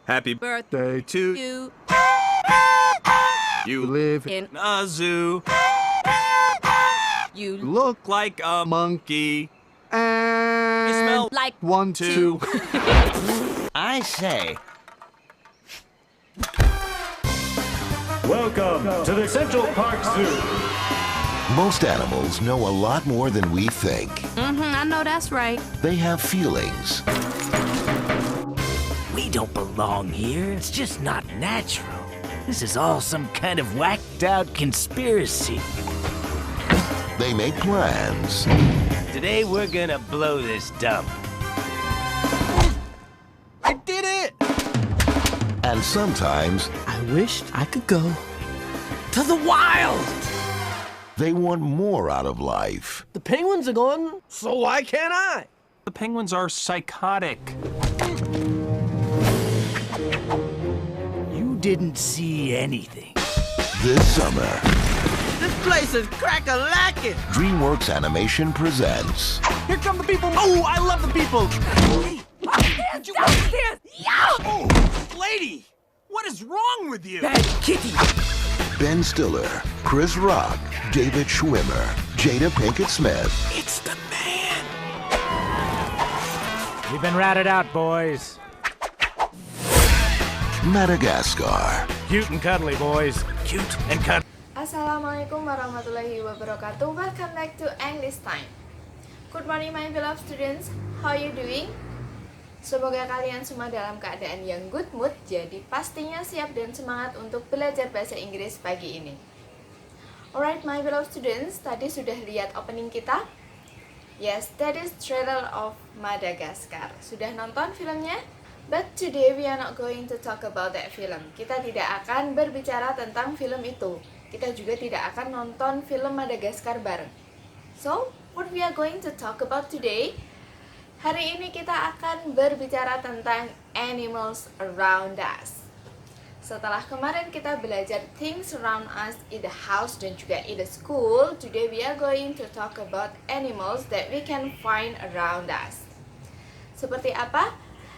Happy birthday to You you. Live in a zoo. you Look like a monkey. And You smell like one, two. I say, Welcome to the Central Park Zoo. Most animals know a lot more than we think. I know that's right. They have feelings. we don't belong here. It's just not natural. This is all some kind of whacked out conspiracy. They make plans. Today we're gonna blow this dump. I did it! And sometimes I wished I could go to the wild. they want more out of life. The penguins are going, so why can't I? The penguins are psychotic. You didn't see anything. This summer, This place is crack-a-lackin'. DreamWorks Animation presents Here come the people. Oh, I love the people. Oh, lady, what is wrong with you? Bad kitty. Ben Stiller, Chris Rock, David Schwimmer, Jada Pinkett Smith, It's the man. You've been ratted out, boys. Madagascar, Cute and cuddly, boys. Cute and cut. Assalamualaikum warahmatullahi wabarakatuh. Welcome back to English Time. Good morning my beloved students. How are you doing? Semoga kalian semua dalam keadaan yang good mood. Jadi pastinya siap dan semangat untuk belajar bahasa Inggris pagi ini. Alright my beloved students, tadi sudah lihat opening kita? Yes, that is trailer of Madagascar. Sudah nonton filmnya? But today we are not going to talk about that film. Kita tidak akan berbicara tentang film itu. Kita juga tidak akan nonton film Madagascar bareng. So, what we are going to talk about today? Hari ini kita akan berbicara tentang animals around us. Setelah kemarin kita belajar things around us in the house dan juga in the school, today we are going to talk about animals that we can find around us. Seperti apa?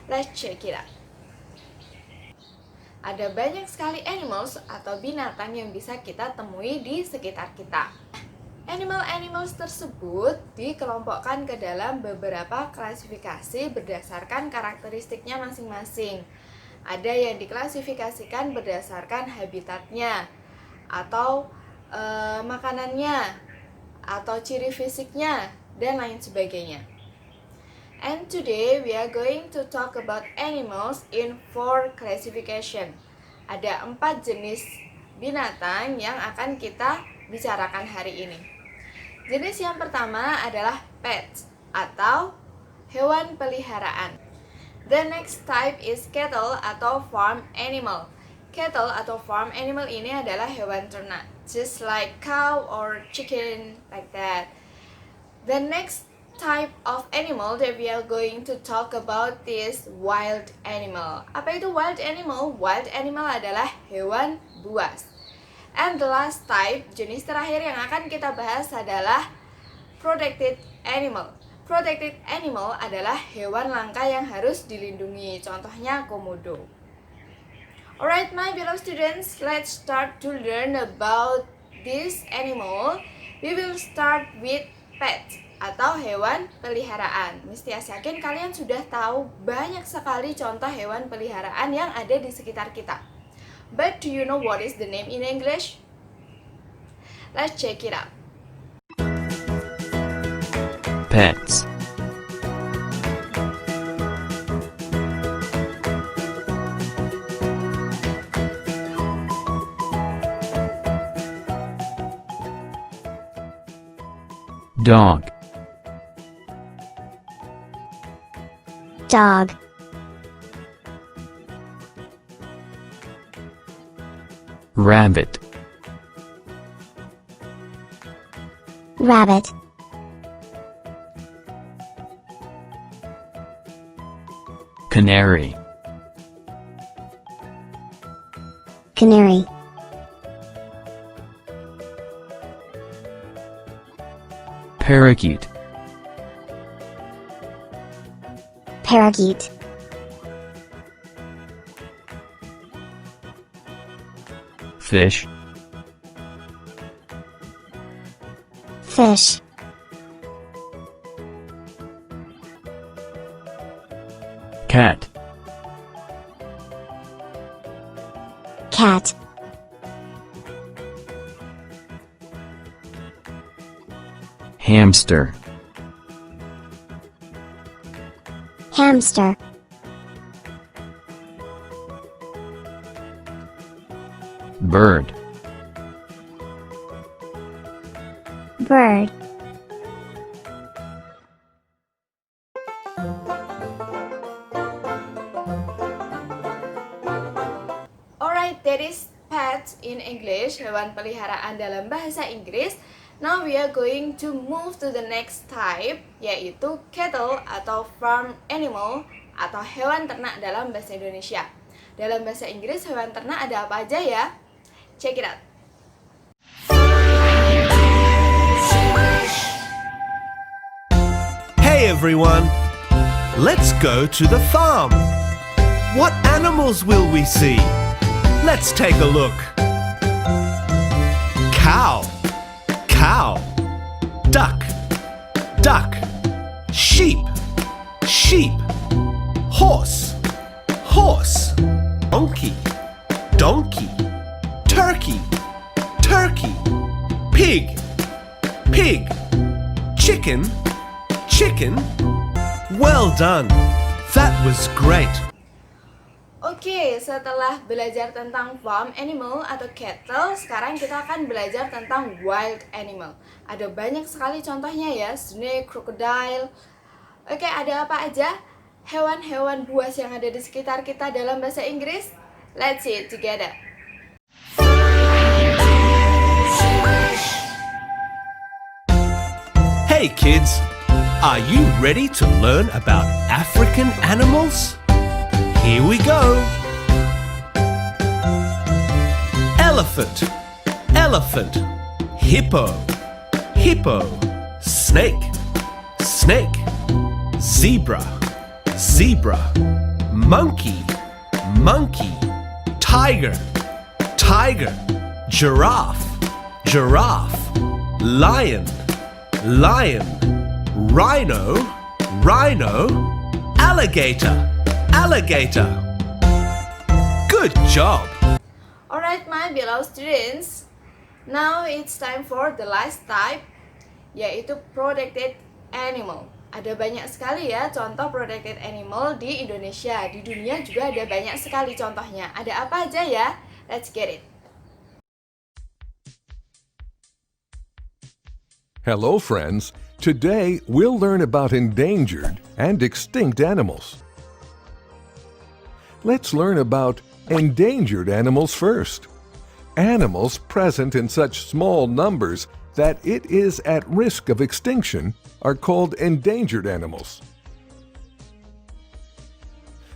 Let's check it out. Ada banyak sekali animals atau binatang yang bisa kita temui di sekitar kita. Animals tersebut dikelompokkan ke dalam beberapa klasifikasi berdasarkan karakteristiknya masing-masing. Ada yang diklasifikasikan berdasarkan habitatnya, atau makanannya, atau ciri fisiknya, dan lain sebagainya. And today we are going to talk about animals in 4 classification. Ada 4 jenis binatang yang akan kita bicarakan hari ini. Jenis yang pertama adalah pets atau hewan peliharaan. The next type is cattle atau farm animal. Cattle atau farm animal ini adalah hewan ternak, just like cow or chicken, like that. The next type of animal that we are going to talk about is wild animal. Apa itu wild animal? Wild animal adalah hewan buas. And the last type, jenis terakhir yang akan kita bahas adalah protected animal. Protected animal adalah hewan langka yang harus dilindungi, contohnya komodo. Alright my beloved students, let's start to learn about this animal. We will start with pet atau hewan peliharaan. Mesti yakin kalian sudah tahu banyak sekali contoh hewan peliharaan yang ada di sekitar kita. But do you know what is the name in English? Let's check it out. Pets. Dog. Dog. Rabbit. Rabbit. Canary. Canary. Parakeet. Parakeet. Fish. Fish. Cat. Cat. Hamster. Hamster. Bird. Bird. Alright, that is pets in English, hewan peliharaan dalam bahasa Inggris. Now we are going to move to the next type, yaitu cattle atau farm animal atau hewan ternak dalam bahasa Indonesia. Dalam bahasa Inggris, hewan ternak ada apa aja ya? Check it out. Hey everyone! Let's go to the farm. What animals will we see? Let's take a look. Cow. Cow. Duck. Duck. Sheep. Sheep. Horse. Horse. Donkey. Donkey. Turkey. Turkey. Pig. Pig. Chicken. Chicken. Well done. That was great. Oke, setelah belajar tentang farm animal atau cattle, sekarang kita akan belajar tentang wild animal. Ada banyak sekali contohnya ya, snake, crocodile. Oke, ada apa aja hewan-hewan buas yang ada di sekitar kita dalam bahasa Inggris? Let's see it together. Hey kids, are you ready to learn about African animals? Here we go. Elephant. Elephant. Hippo. Hippo. Snake. Snake. Zebra. Zebra. Monkey. Monkey. Tiger. Tiger. Giraffe. Giraffe. Lion. Lion. Rhino. Rhino. Alligator. Alligator. Good job. Alright my beloved students, now it's time for the last type, yaitu protected animal. Ada banyak sekali ya contoh protected animal di Indonesia. Di dunia juga ada banyak sekali contohnya. Ada apa aja ya? Let's get it. Hello friends, today we'll learn about endangered and extinct animals. Let's learn about endangered animals first. Animals present in such small numbers that it is at risk of extinction are called endangered animals.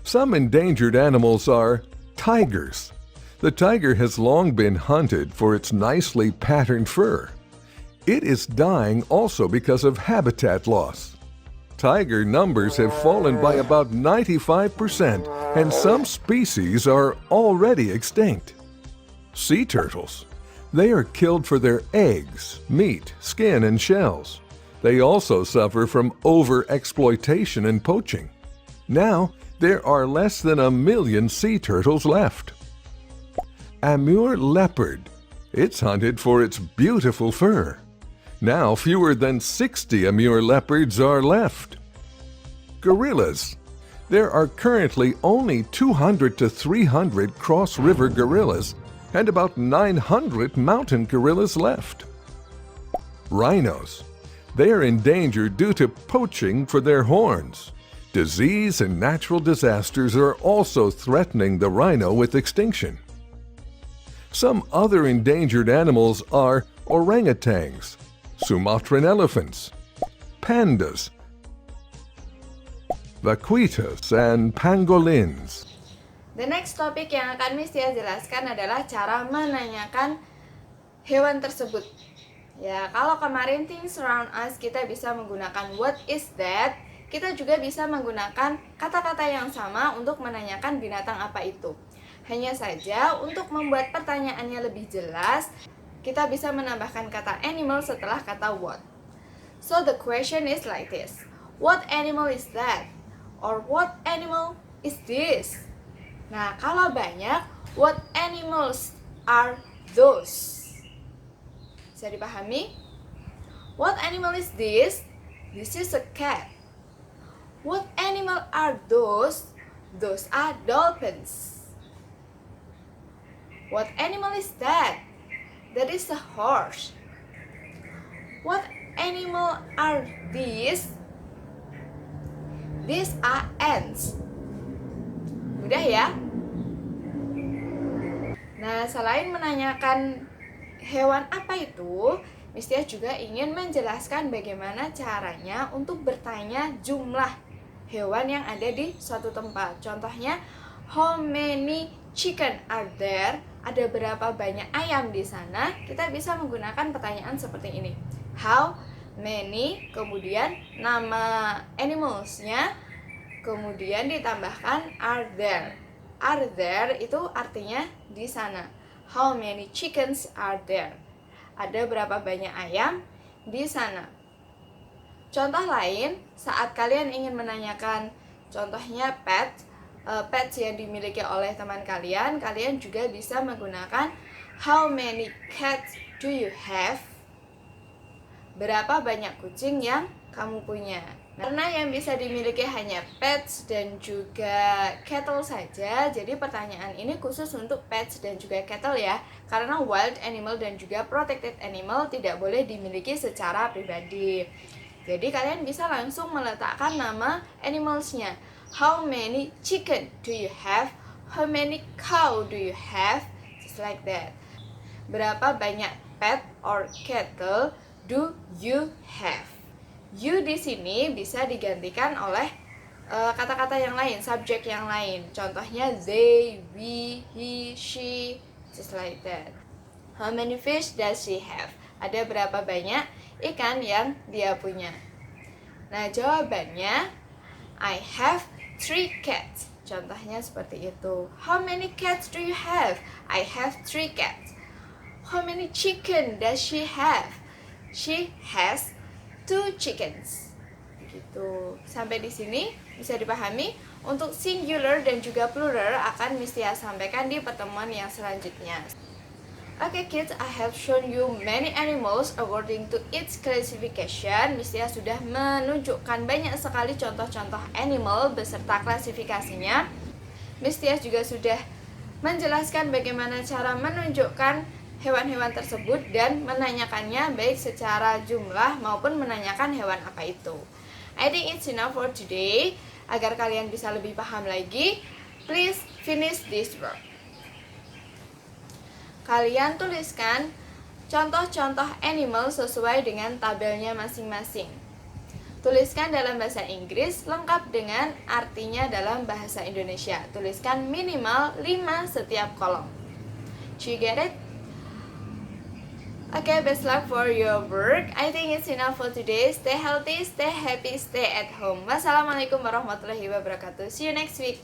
Some endangered animals are tigers. The tiger has long been hunted for its nicely patterned fur. It is dying also because of habitat loss. Tiger numbers have fallen by about 95%, and some species are already extinct. Sea turtles. They are killed for their eggs, meat, skin, and shells. They also suffer from over-exploitation and poaching. Now, there are less than 1 million sea turtles left. Amur leopard. It's hunted for its beautiful fur. Now, fewer than 60 Amur leopards are left. Gorillas. There are currently only 200 to 300 cross-river gorillas and about 900 mountain gorillas left. Rhinos. They are endangered due to poaching for their horns. Disease and natural disasters are also threatening the rhino with extinction. Some other endangered animals are orangutans, Sumatran elephants, pandas, vaquitas, and pangolins. The next topic yang akan Miss Tia jelaskan adalah cara menanyakan hewan tersebut. Ya, kalau kemarin things around us kita bisa menggunakan what is that, kita juga bisa menggunakan kata-kata yang sama untuk menanyakan binatang apa itu. Hanya saja untuk membuat pertanyaannya lebih jelas, kita bisa menambahkan kata animal setelah kata what. So the question is like this. What animal is that? Or what animal is this? Nah, kalau banyak, what animals are those? Bisa dipahami? What animal is this? This is a cat. What animal are those? Those are dolphins. What animal is that? That is a horse. What animal are these? These are ants. Mudah ya? Nah, selain menanyakan hewan apa itu, Mistia juga ingin menjelaskan bagaimana caranya untuk bertanya jumlah hewan yang ada di suatu tempat. Contohnya, how many chicken are there? Ada berapa banyak ayam di sana? Kita bisa menggunakan pertanyaan seperti ini. How many, kemudian nama animalsnya, kemudian ditambahkan are there. Are there itu artinya di sana. How many chickens are there? Ada berapa banyak ayam di sana. Contoh lain, saat kalian ingin menanyakan contohnya pets yang dimiliki oleh teman kalian, kalian juga bisa menggunakan how many cats do you have? Berapa banyak kucing yang kamu punya? Karena yang bisa dimiliki hanya pets dan juga cattle saja, jadi pertanyaan ini khusus untuk pets dan juga cattle ya. Karena wild animal dan juga protected animal tidak boleh dimiliki secara pribadi. Jadi kalian bisa langsung meletakkan nama animalsnya. How many chicken do you have? How many cow do you have? Just like that. Berapa banyak pet or cattle do you have? You di sini bisa digantikan oleh kata-kata yang lain, subjek yang lain. Contohnya they, we, he, she, just like that. How many fish does she have? Ada berapa banyak ikan yang dia punya? Nah, jawabannya I have 3 cats. Contohnya seperti itu. How many cats do you have? I have 3 cats. How many chicken does she have? She has 2 chickens. Begitu. Sampai di sini bisa dipahami. Untuk singular dan juga plural akan Mistia sampaikan di pertemuan yang selanjutnya. Okay kids, I have shown you many animals according to its classification. Mistia sudah menunjukkan banyak sekali contoh-contoh animal beserta klasifikasinya. Mistia juga sudah menjelaskan bagaimana cara menunjukkan hewan-hewan tersebut dan menanyakannya baik secara jumlah maupun menanyakan hewan apa itu. I think it's enough for today. Agar kalian bisa lebih paham lagi, please finish this work. Kalian tuliskan contoh-contoh animal sesuai dengan tabelnya masing-masing. Tuliskan dalam bahasa Inggris lengkap dengan artinya dalam bahasa Indonesia. Tuliskan minimal 5 setiap kolom. Do you get it? Okay, best luck for your work. I think it's enough for today. Stay healthy, stay happy, stay at home. Wassalamualaikum warahmatullahi wabarakatuh. See you next week.